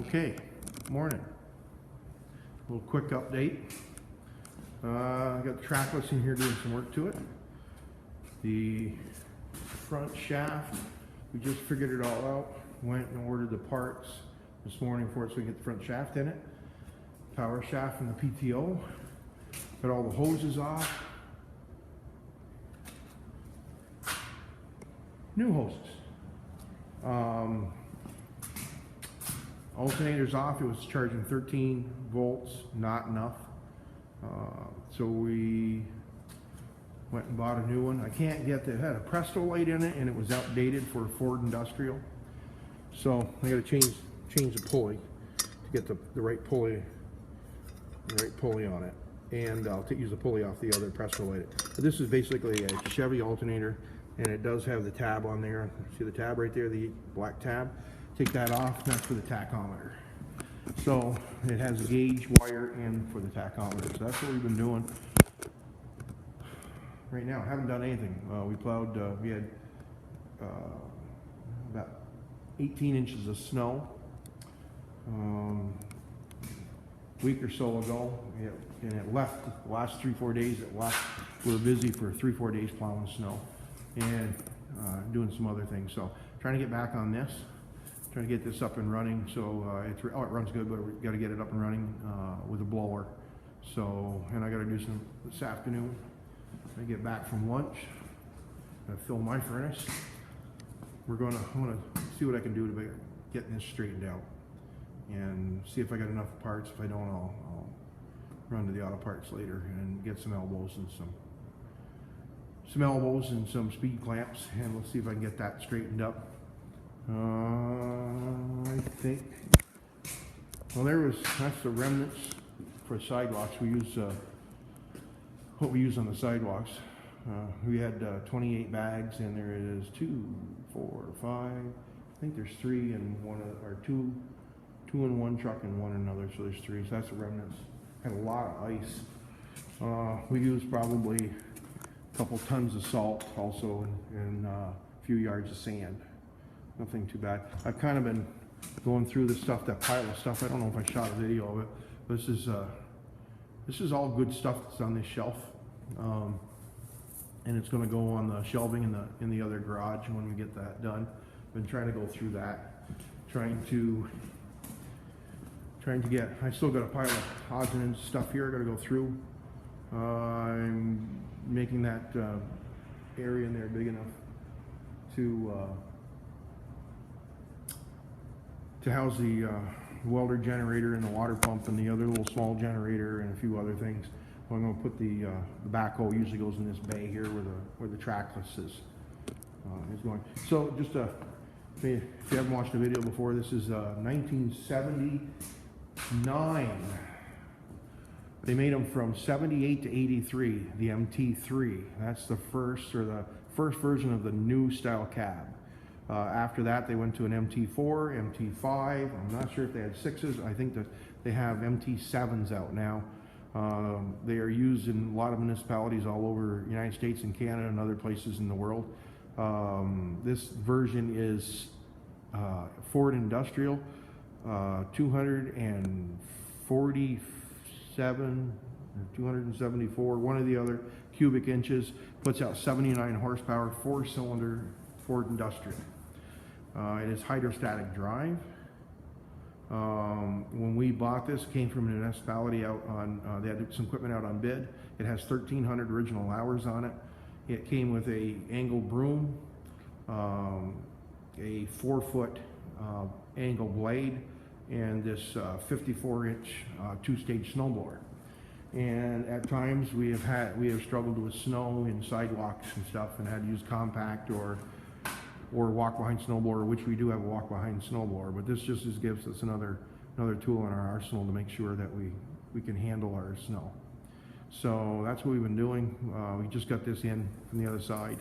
Okay, morning. A little quick update. I got the Trackless in here doing some work to it. The front shaft, we just figured it all out. Went and ordered the parts this morning for it so we can get the front shaft in it. Power shaft and the PTO. Got all the hoses off. New hoses. Alternator's off. It was charging 13 volts, not enough. So we went and bought a new one. I can't get it had a Presto light in it and it was outdated for Ford Industrial. So I got to change the pulley to get the right pulley on it. And I'll use the pulley off the other Presto light. But this is basically a Chevy alternator, and it does have the tab on there. See the tab right there, the black tab? Take that off, that's for the tachometer. So it has a gauge wire in for the tachometer. So that's what we've been doing. Right now, I haven't done anything. We plowed, we had about 18 inches of snow a week or so ago. And it left the last 3-4 days. It left. We were busy for 3-4 days plowing snow and doing some other things. So trying to get back on this. Trying to get this up and running. So it runs good, but we got to get it up and running with a blower. So, and I got to do some this afternoon. I get back from lunch. I fill my furnace. I'm gonna see what I can do to get this straightened out and see if I got enough parts. If I don't, I'll run to the auto parts later and get some elbows and some speed clamps, and we'll see if I can get that straightened up. I think, well, that's the remnants for sidewalks. We use what we use on the sidewalks. We had 28 bags, and there is 2, 4, 5. I think there's 3 in one, or two in one truck and one in another. So there's 3. So that's the remnants. Had a lot of ice. We used probably a couple tons of salt, also, and a few yards of sand. Nothing too bad. I've kind of been going through the stuff, that pile of stuff. I don't know if I shot a video of it, but this is all good stuff that's on this shelf, and it's going to go on the shelving in the other garage when we get that done. Been trying to go through that, trying to get. I still got a pile of odds and ends stuff here I got to go through. I'm making that area in there big enough to house the welder generator and the water pump and the other little small generator and a few other things. I'm going to put the backhoe usually goes in this bay here where the Trackless is going. So just if you haven't watched the video before, this is 1979. They made them from 78 to 83, the MT3. That's the first version of the new style cab. After that, they went to an MT4, MT5. I'm not sure if they had 6s. I think that they have MT7s out now. They are used in a lot of municipalities all over the United States and Canada and other places in the world. This version is Ford Industrial, 247 or 274, one or the other, cubic inches, puts out 79 horsepower, 4-cylinder Ford Industrial. It is hydrostatic drive. When we bought this, it came from a municipality out on, they had some equipment out on bid. It has 1,300 original hours on it. It came with a angled broom, a 4-foot angle blade, and this 54-inch 2-stage snowblower. And at times we have struggled with snow in sidewalks and stuff, and had to use compact or walk behind snowblower, which we do have a walk behind snowblower, but this just gives us another tool in our arsenal to make sure that we can handle our snow. So that's what we've been doing. We just got this in from the other side.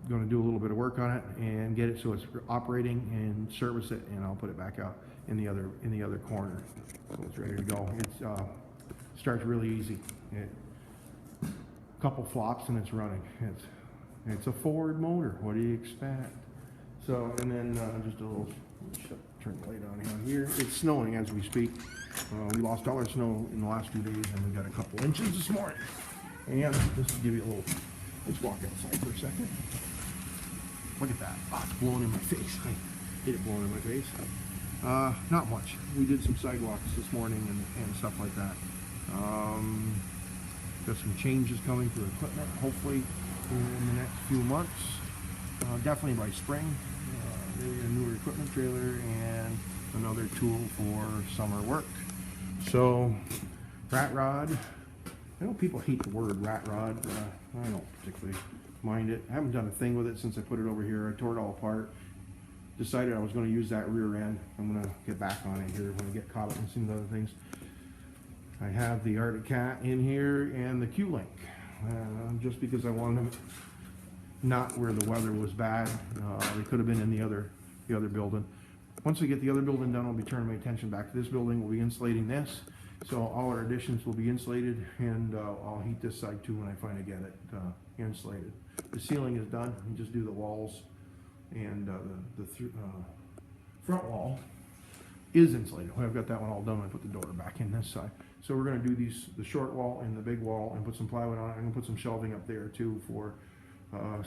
Going to do a little bit of work on it and get it so it's operating and service it, and I'll put it back out in the other corner so it's ready to go. It starts really easy. A couple flops and it's running. It's a Ford motor. What do you expect? So, and then just a little, turn the light on here. It's snowing as we speak. We lost all our snow in the last 2 days, and we got a couple inches this morning. And just to give you a little, let's walk outside for a second. Look at that. Oh, it's blowing in my face. I hate it blowing in my face. Not much. We did some sidewalks this morning and stuff like that. Got some changes coming for equipment, hopefully in the next few months. Definitely by spring. Maybe a newer equipment trailer and another tool for summer work. So, rat rod. I know people hate the word rat rod. I don't particularly mind it. I haven't done a thing with it since I put it over here. I tore it all apart. Decided I was going to use that rear end. I'm going to get back on it here when I get caught up in some other things. I have the Arctic Cat in here and the Q-Link. Just because I wanted them not where the weather was bad. They could have been in the other building. Once we get the other building done, I'll be turning my attention back to this building. We'll be insulating this. So all our additions will be insulated, and I'll heat this side too when I finally get it insulated. The ceiling is done. You just do the walls, and the front wall is insulated. I've got that one all done. I put the door back in this side. So we're going to do the short wall and the big wall, and put some plywood on it. I'm going to put some shelving up there too for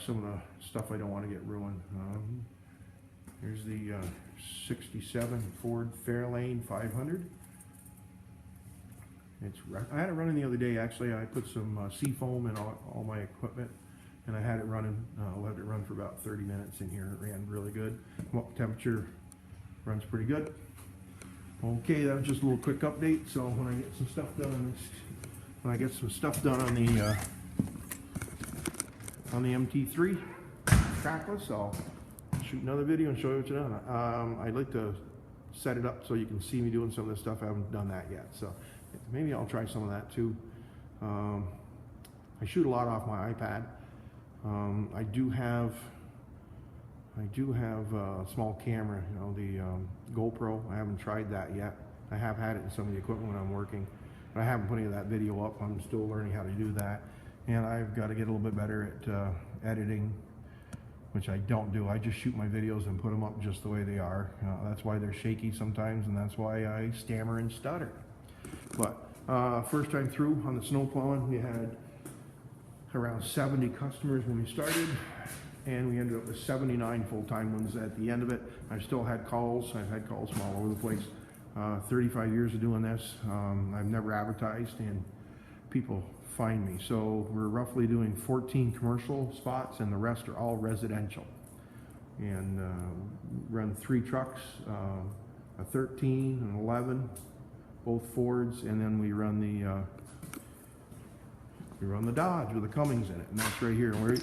some of the stuff I don't want to get ruined. Here's the 67 Ford Fairlane 500. I had it running the other day. Actually, I put some sea foam in all my equipment, and I had it running. Let it run for about 30 minutes in here. It ran really good. Temperature runs pretty good. Okay, that was just a little quick update. So when I get some stuff done, on the MT3 Trackless, I'll shoot another video and show you what you've done. I'd like to set it up so you can see me doing some of this stuff. I haven't done that yet, so maybe I'll try some of that too. I shoot a lot off my iPad. I do have a small camera, you know, the GoPro. I haven't tried that yet. I have had it in some of the equipment when I'm working, but I haven't put any of that video up. I'm still learning how to do that, and I've got to get a little bit better at editing, which I don't do. I just shoot my videos and put them up just the way they are. That's why they're shaky sometimes, and that's why I stammer and stutter. But first time through on the snow plowing, we had around 70 customers when we started, and we ended up with 79 full-time ones at the end of it. I've still had calls. I've had calls from all over the place. 35 years of doing this. I've never advertised, and people find me. So we're roughly doing 14 commercial spots, and the rest are all residential. And run 3 trucks, a 13, an 11, both Fords, and then we run the Dodge with the Cummins in it, and that's right here. You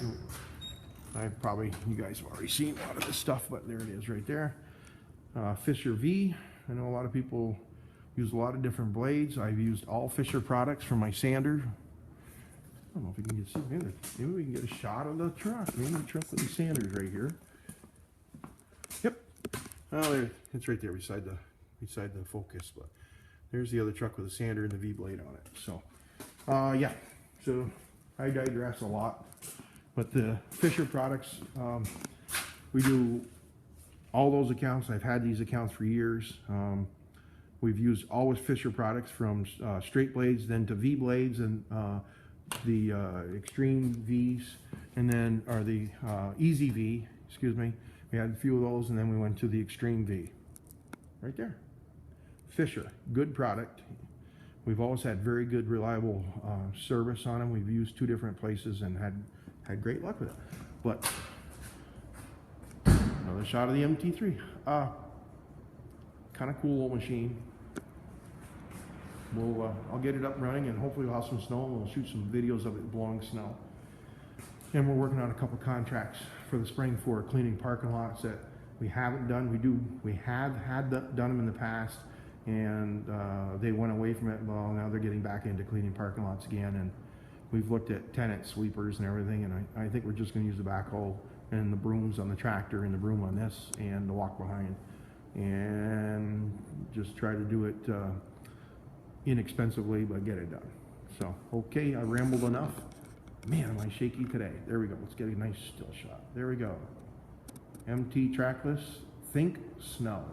guys have already seen a lot of this stuff, but there it is right there. Fisher V. I know a lot of people use a lot of different blades. I've used all Fisher products for my sander. I don't know if we can get maybe we can get a shot of the truck. Maybe the truck with the sanders right here. Yep. Oh, there, it's right there beside the Focus. But there's the other truck with the sander and the V blade on it. So, yeah. So I digress a lot. But the Fisher products, we do all those accounts. I've had these accounts for years. We've used always Fisher products from straight blades, then to V blades, and the Extreme Vs, and then, or the Easy V, excuse me. We had a few of those, and then we went to the Extreme V. Right there. Fisher, good product. We've always had very good, reliable service on them. We've used 2 different places and had great luck with it. But another shot of the MT3. Kind of cool little machine. I'll get it up and running, and hopefully we'll have some snow, and we'll shoot some videos of it blowing snow. And we're working on a couple contracts for the spring for cleaning parking lots that we haven't done. We have done them in the past, and they went away from it. Well, now they're getting back into cleaning parking lots again, and we've looked at tenant sweepers and everything, and I think we're just going to use the backhoe and the brooms on the tractor and the broom on this and the walk behind, and just try to do it inexpensively, but get it done. So, okay, I rambled enough. Man, am I shaky today. There we go. Let's get a nice still shot. There we go. MT Trackless, Think Snow.